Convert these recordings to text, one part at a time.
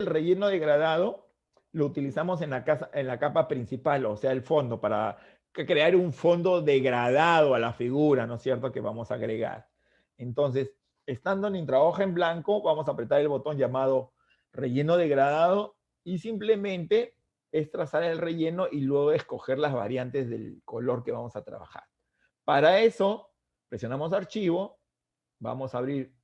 relleno degradado lo utilizamos en la capa principal, o sea, el fondo, para crear un fondo degradado a la figura, ¿no es cierto?, que vamos a agregar. Entonces, estando en nuestra hoja en blanco, vamos a apretar el botón llamado relleno degradado y simplemente es trazar el relleno y luego escoger las variantes del color que vamos a trabajar. Para eso, presionamos archivo, vamos a abrir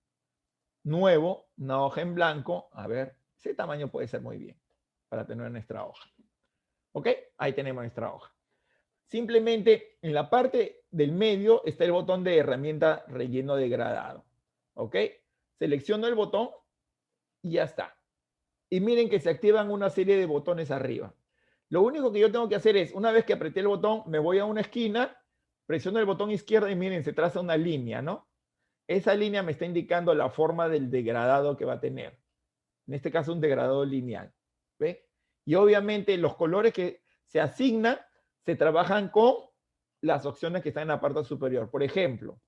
nuevo, una hoja en blanco, a ver, ese tamaño puede ser muy bien para tener nuestra hoja. ¿Ok? Ahí tenemos nuestra hoja. Simplemente en la parte del medio está el botón de herramienta relleno degradado. ¿Ok? Selecciono el botón y ya está. Y miren que se activan una serie de botones arriba. Lo único que yo tengo que hacer es, una vez que apreté el botón, me voy a una esquina, presiono el botón izquierdo y miren, se traza una línea, ¿no? Esa línea me está indicando la forma del degradado que va a tener. En este caso, un degradado lineal. ¿Ve? Y obviamente los colores que se asignan se trabajan con las opciones que están en la parte superior. Por ejemplo,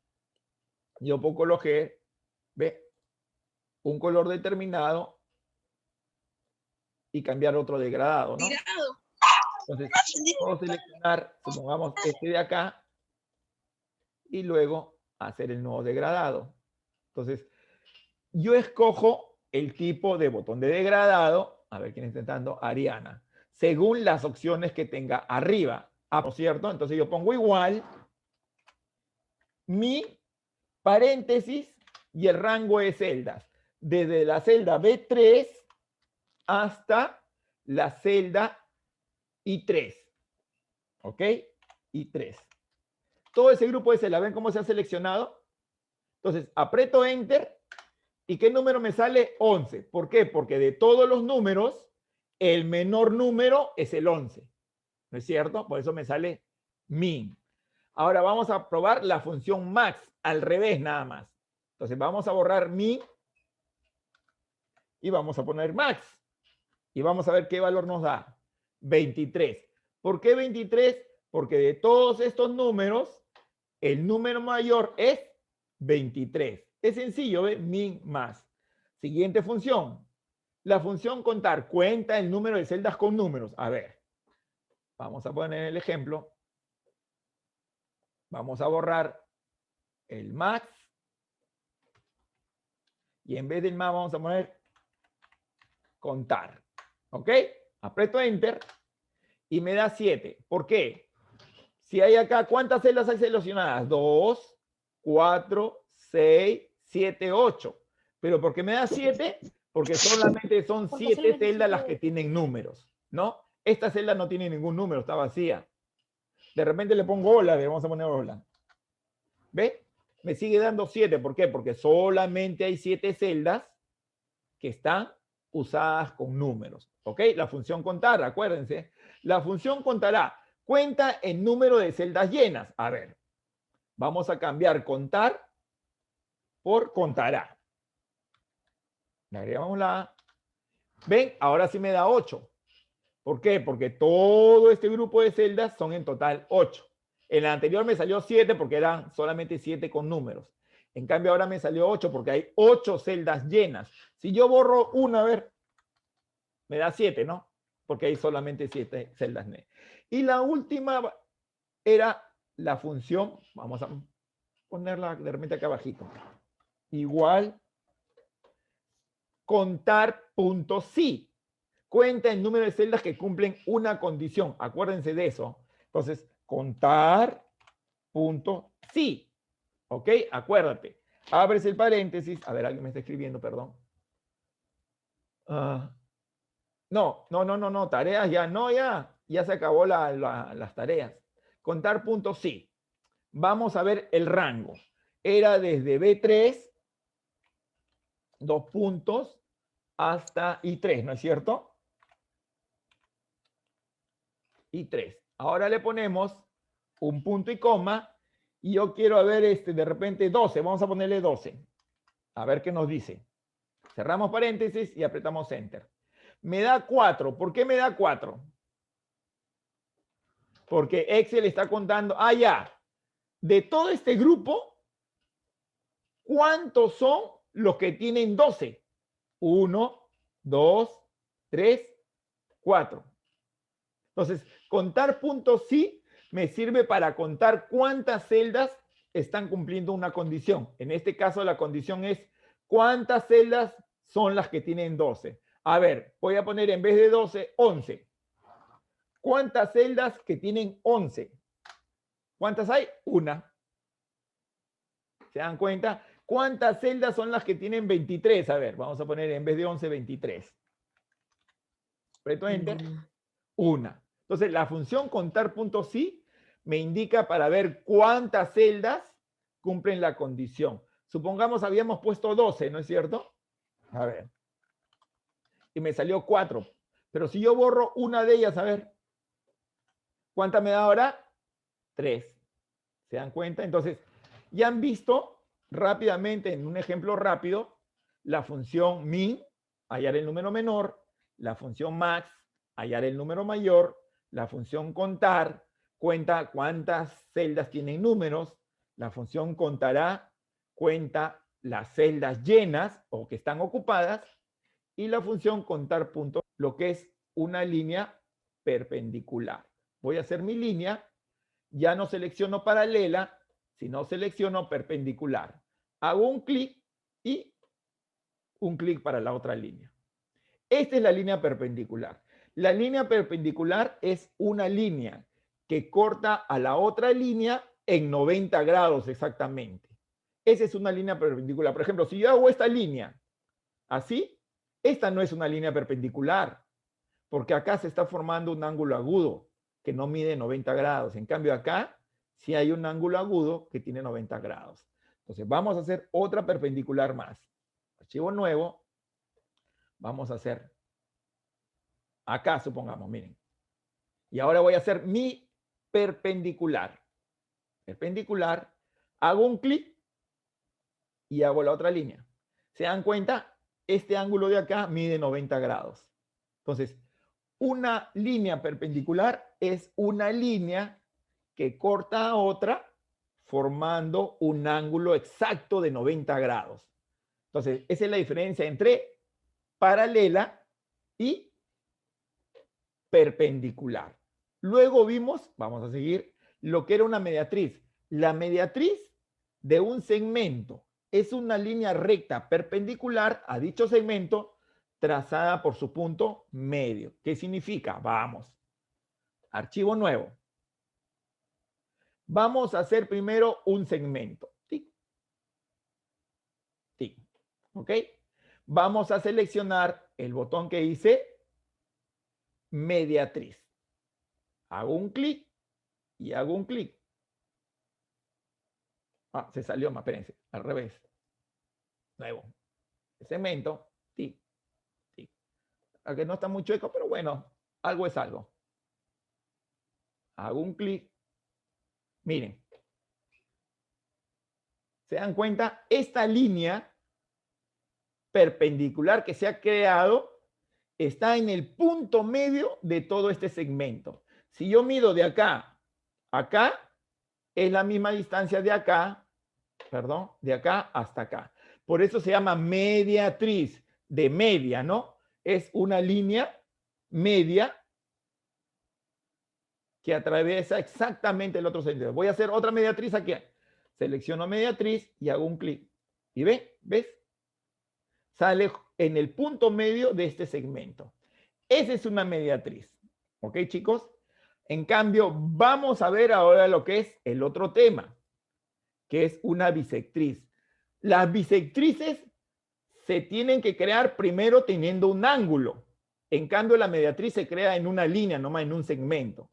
yo puedo colocar, ¿ve?, un color determinado y cambiar otro degradado, ¿no? Entonces, puedo seleccionar, supongamos, este de acá y luego hacer el nuevo degradado. Entonces, yo escojo el tipo de botón de degradado, a ver quién está intentando, Ariana, según las opciones que tenga arriba. ¿No es cierto? Entonces yo pongo igual, mi paréntesis y el rango de celdas. Desde la celda B3 hasta la celda I3. ¿Ok? I3. Todo ese grupo de celdas, ¿ven cómo se ha seleccionado? Entonces, aprieto Enter. ¿Y qué número me sale? 11. ¿Por qué? Porque de todos los números, el menor número es el 11. ¿No es cierto? Por eso me sale min. Ahora vamos a probar la función max, al revés nada más. Entonces vamos a borrar min y vamos a poner max. Y vamos a ver qué valor nos da. 23. ¿Por qué 23? Porque de todos estos números, el número mayor es 23. Es sencillo, ¿ve? Min más. Siguiente función. La función contar cuenta el número de celdas con números. A ver, vamos a poner el ejemplo. Vamos a borrar el max. Y en vez del más vamos a poner contar. ¿Ok? Aprieto Enter y me da 7. ¿Por qué? Si hay acá, ¿cuántas celdas hay seleccionadas? 2, 4, 6, 7, 8. ¿Pero por qué me da 7? Porque solamente son 7 celdas las que tienen números, ¿no? Esta celda no tiene ningún número, está vacía. De repente le pongo hola, vamos a poner hola. ¿Ve? Me sigue dando 7. ¿Por qué? Porque solamente hay 7 celdas que están usadas con números. ¿Ok? La función contar, acuérdense. La función contará. Cuenta el número de celdas llenas. A ver, vamos a cambiar contar por contará. Le agregamos la A. ¿Ven? Ahora sí me da 8. ¿Por qué? Porque todo este grupo de celdas son en total 8. En la anterior me salió 7 porque eran solamente 7 con números. En cambio ahora me salió 8 porque hay 8 celdas llenas. Si yo borro una, a ver, me da 7, ¿no? Porque hay solamente 7 celdas. Y la última era la función, vamos a ponerla de repente acá abajito, igual contar.sí. Cuenta el número de celdas que cumplen una condición. Acuérdense de eso. Entonces, contar.sí. ¿Ok? Acuérdate. Abres el paréntesis. A ver, alguien me está escribiendo, perdón. No. Tareas ya, no, ya. Ya se acabó las tareas. Contar.sí. Vamos a ver el rango. Era desde B3, 2 puntos, hasta I3, ¿no es cierto? I3. Ahora le ponemos un punto y coma y yo quiero ver de repente 12. Vamos a ponerle 12. A ver qué nos dice. Cerramos paréntesis y apretamos Enter. Me da 4. ¿Por qué me da 4? Porque Excel está contando, ya, de todo este grupo, ¿cuántos son los que tienen 12? 1, 2, 3, 4. Entonces, contar puntos sí me sirve para contar cuántas celdas están cumpliendo una condición. En este caso, la condición es cuántas celdas son las que tienen 12. A ver, voy a poner en vez de 12, 11. ¿Cuántas celdas que tienen 11? ¿Cuántas hay? Una. ¿Se dan cuenta? ¿Cuántas celdas son las que tienen 23? A ver, vamos a poner en vez de 11, 23. ¿Preto enter? Una. Entonces, la función contar puntos sí me indica para ver cuántas celdas cumplen la condición. Supongamos habíamos puesto 12, ¿no es cierto? A ver. Y me salió 4. Pero si yo borro una de ellas, a ver, ¿cuánta me da ahora? 3. ¿Se dan cuenta? Entonces, ya han visto rápidamente, en un ejemplo rápido, la función min, hallar el número menor, la función max, hallar el número mayor, la función contar, cuenta cuántas celdas tienen números, la función contará, cuenta las celdas llenas o que están ocupadas, y la función contar puntos, lo que es una línea perpendicular. Voy a hacer mi línea, ya no selecciono paralela, sino selecciono perpendicular. Hago un clic y un clic para la otra línea. Esta es la línea perpendicular. La línea perpendicular es una línea que corta a la otra línea en 90 grados exactamente. Esa es una línea perpendicular. Por ejemplo, si yo hago esta línea así, esta no es una línea perpendicular, porque acá se está formando un ángulo agudo que no mide 90 grados. En cambio acá sí hay un ángulo agudo que tiene 90 grados. Entonces vamos a hacer otra perpendicular más. Archivo nuevo. Vamos a hacer acá, supongamos, miren. Y ahora voy a hacer mi perpendicular. Perpendicular. Hago un clic y hago la otra línea. ¿Se dan cuenta? Este ángulo de acá mide 90 grados. Entonces, una línea perpendicular es una línea que corta a otra formando un ángulo exacto de 90 grados. Entonces, esa es la diferencia entre paralela y perpendicular. Luego vimos, vamos a seguir, lo que era una mediatriz. La mediatriz de un segmento es una línea recta perpendicular a dicho segmento trazada por su punto medio. ¿Qué significa? Vamos. Archivo nuevo. Vamos a hacer primero un segmento. Tic. Tic. ¿Ok? Vamos a seleccionar el botón que dice mediatriz. Hago un clic y hago un clic. Ah, se salió más, espérense, al revés. Nuevo. Segmento. Tic. Tic. Aunque no está muy chueco, pero bueno, algo es algo. Hago un clic. Miren. ¿Se dan cuenta? Esta línea perpendicular que se ha creado está en el punto medio de todo este segmento. Si yo mido de acá a acá, es la misma distancia de acá, perdón, de acá hasta acá. Por eso se llama mediatriz, de media, ¿no? Es una línea media que atraviesa exactamente el otro sentido. Voy a hacer otra mediatriz aquí. Selecciono mediatriz y hago un clic. ¿Y ves? Sale en el punto medio de este segmento. Esa es una mediatriz. ¿Ok, chicos? En cambio, vamos a ver ahora lo que es el otro tema, que es una bisectriz. Las bisectrices se tienen que crear primero teniendo un ángulo. En cambio, la mediatriz se crea en una línea, no más en un segmento.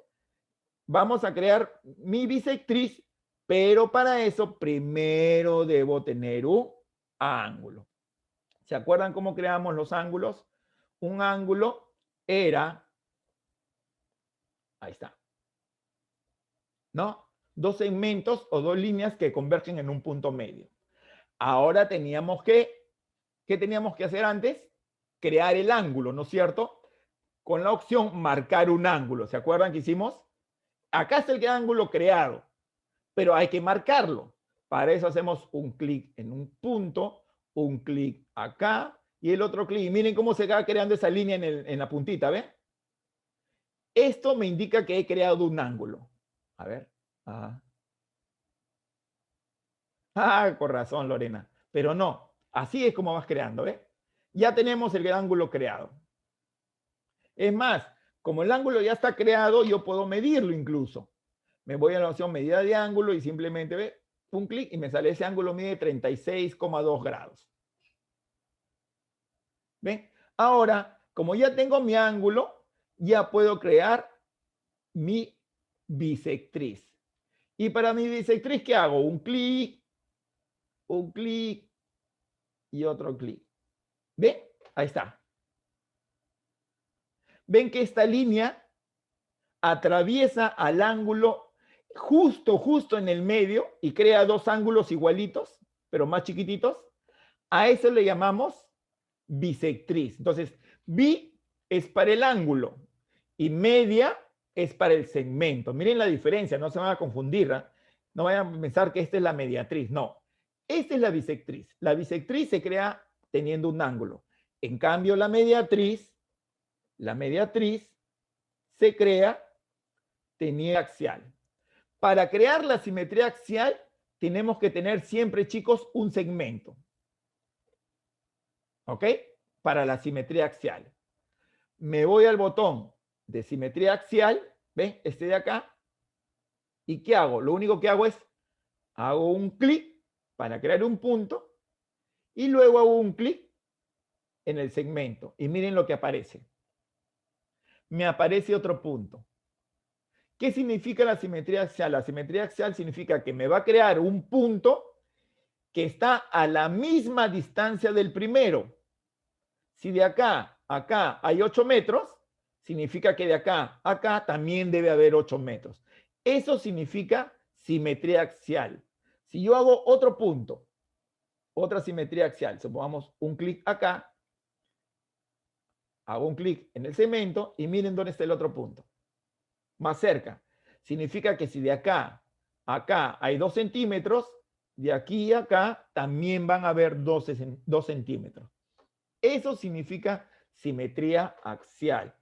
Vamos a crear mi bisectriz, pero para eso primero debo tener un ángulo. ¿Se acuerdan cómo creamos los ángulos? Un ángulo era, ahí está, ¿no? Dos segmentos o dos líneas que convergen en un punto medio. Ahora teníamos que, ¿qué teníamos que hacer antes? Crear el ángulo, ¿no es cierto? Con la opción marcar un ángulo. ¿Se acuerdan que hicimos? Acá está el ángulo creado, pero hay que marcarlo. Para eso hacemos un clic en un punto, un clic acá y el otro clic. Y miren cómo se va creando esa línea en la puntita, ¿ven? Esto me indica que he creado un ángulo. A ver. Ah, con razón, Lorena. Pero no, así es como vas creando, ¿ves? Ya tenemos el ángulo creado. Es más, como el ángulo ya está creado, yo puedo medirlo incluso. Me voy a la opción medida de ángulo y simplemente ve un clic y me sale ese ángulo mide 36,2 grados. ¿Ven? Ahora, como ya tengo mi ángulo, ya puedo crear mi bisectriz. Y para mi bisectriz, ¿qué hago? Un clic y otro clic. ¿Ven? Ahí está. ¿Ven que esta línea atraviesa al ángulo justo en el medio y crea dos ángulos igualitos, pero más chiquititos? A eso le llamamos bisectriz. Entonces, bi es para el ángulo y media es para el segmento. Miren la diferencia, no se van a confundir, ¿eh? No vayan a pensar que esta es la mediatriz, no. Esta es la bisectriz. La bisectriz se crea teniendo un ángulo. En cambio, la mediatriz se crea teniendo axial. Para crear la simetría axial, tenemos que tener siempre, chicos, un segmento. ¿Ok? Para la simetría axial. Me voy al botón de simetría axial, ¿ven? Este de acá. ¿Y qué hago? Lo único que hago es, hago un clic para crear un punto y luego hago un clic en el segmento. Y miren lo que aparece. Me aparece otro punto. ¿Qué significa la simetría axial? La simetría axial significa que me va a crear un punto que está a la misma distancia del primero. Si de acá a acá hay 8 metros, significa que de acá a acá también debe haber 8 metros. Eso significa simetría axial. Si yo hago otro punto, otra simetría axial, supongamos un clic acá, hago un clic en el segmento y miren dónde está el otro punto. Más cerca. Significa que si de acá a acá hay 2 centímetros, de aquí a acá también van a haber 2 centímetros. Eso significa simetría axial.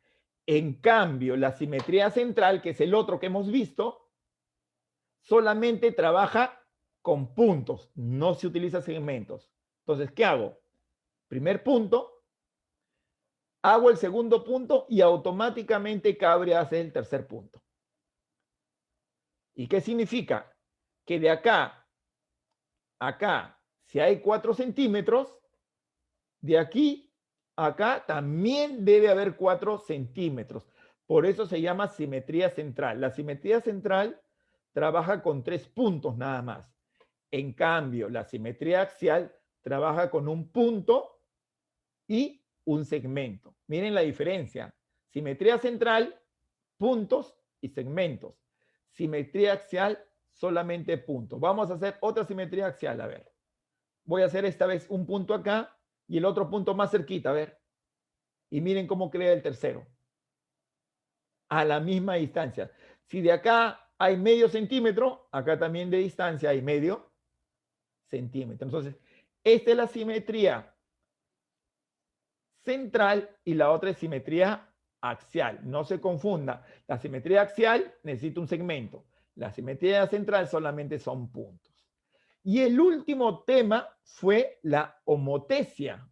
En cambio, la simetría central, que es el otro que hemos visto, solamente trabaja con puntos, no se utiliza segmentos. Entonces, ¿qué hago? Primer punto, hago el segundo punto y automáticamente Cabri hace el tercer punto. ¿Y qué significa? Que de acá a acá, si hay 4 centímetros, de aquí a acá también debe haber 4 centímetros. Por eso se llama simetría central. La simetría central trabaja con 3 puntos nada más. En cambio, la simetría axial trabaja con un punto y un segmento. Miren la diferencia. Simetría central, puntos y segmentos. Simetría axial, solamente puntos. Vamos a hacer otra simetría axial. A ver. Voy a hacer esta vez un punto acá y el otro punto más cerquita. A ver. Y miren cómo crea el tercero. A la misma distancia. Si de acá hay medio centímetro, acá también de distancia hay medio centímetro. Entonces, esta es la simetría central y la otra es simetría axial. No se confunda. La simetría axial necesita un segmento. La simetría central solamente son puntos. Y el último tema fue la homotesia,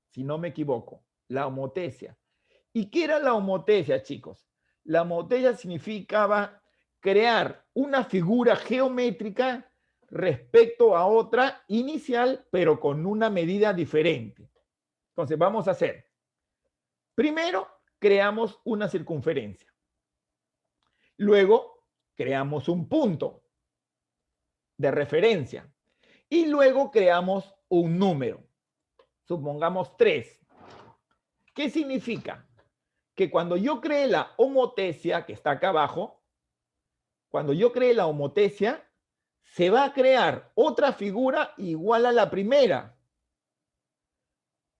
si no me equivoco. La homotesia. ¿Y qué era la homotesia, chicos? La homotesia significaba crear una figura geométrica respecto a otra inicial, pero con una medida diferente. Entonces, vamos a hacer. Primero, creamos una circunferencia. Luego, creamos un punto de referencia. Y luego creamos un número. Supongamos 3. ¿Qué significa? Que cuando yo cree la homotesia, que está acá abajo, cuando yo cree la homotesia, se va a crear otra figura igual a la primera.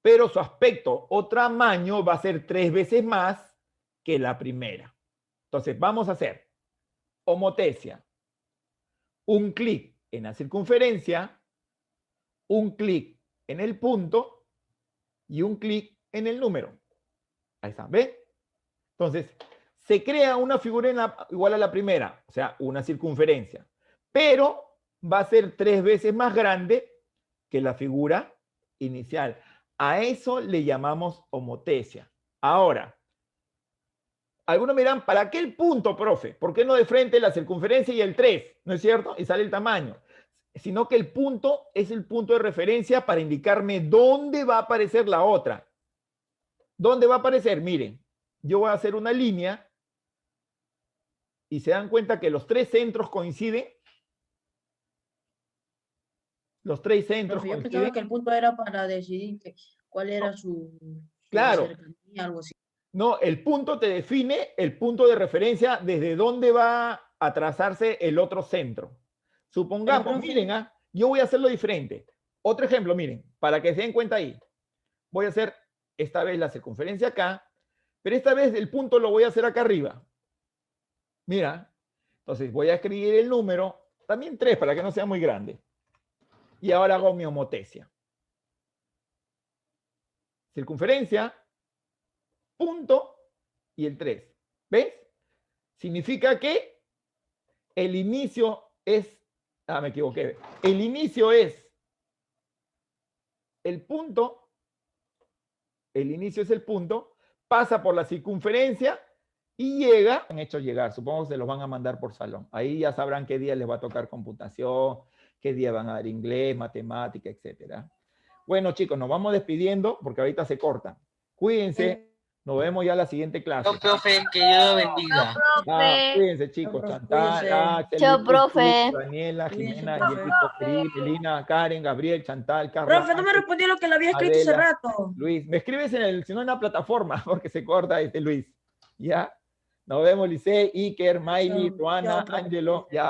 Pero su aspecto o tamaño va a ser 3 veces más que la primera. Entonces, vamos a hacer homotesia. Un clic en la circunferencia, un clic en el punto y un clic en el número. Ahí está, ¿ve? Entonces, se crea una figura igual a la primera, o sea, una circunferencia, pero va a ser 3 veces más grande que la figura inicial. A eso le llamamos homotesia. Ahora, algunos me dirán, ¿para qué el punto, profe? ¿Por qué no de frente la circunferencia y el 3? ¿No es cierto? Y sale el tamaño. Sino que el punto es el punto de referencia para indicarme dónde va a aparecer la otra. ¿Dónde va a aparecer? Miren, yo voy a hacer una línea y se dan cuenta que los 3 centros coinciden. Los 3 centros Profe, yo coinciden. pensaba que el punto era para decidir cuál era su Claro. cercanía, algo así. No, el punto te define el punto de referencia desde dónde va a trazarse el otro centro. Supongamos, Pero, profe, miren, yo voy a hacerlo diferente. Otro ejemplo, miren, para que se den cuenta ahí. Voy a hacer esta vez la circunferencia acá, pero esta vez el punto lo voy a hacer acá arriba. Mira, entonces voy a escribir el número, también 3 para que no sea muy grande. Y ahora hago mi homotesia. Circunferencia, punto y el 3. ¿Ves? Significa que el inicio es, me equivoqué, el inicio es el punto, el inicio es el punto, pasa por la circunferencia y llega, han hecho llegar, supongo que se los van a mandar por salón. Ahí ya sabrán qué día les va a tocar computación, qué día van a dar inglés, matemática, etcétera. Bueno, chicos, nos vamos despidiendo porque ahorita se corta. Cuídense. Nos vemos ya en la siguiente clase. Chao, profe, que Dios lo bendiga. Cuídense, chicos. Chao, Chantal, cuídense. Axel, Chao, Luis, profe. Daniela, Cuídense, Jimena, profe. Yelito, Melina, Karen, Gabriel, Chantal, Carla. Profe, no me Ángel, respondió lo que le había escrito hace Adela, rato. Luis. Me escribes si no en la plataforma, porque se corta Luis. ¿Ya? Nos vemos, Licey, Iker, Miley, Chao, Ruana, profe. Angelo. Ya.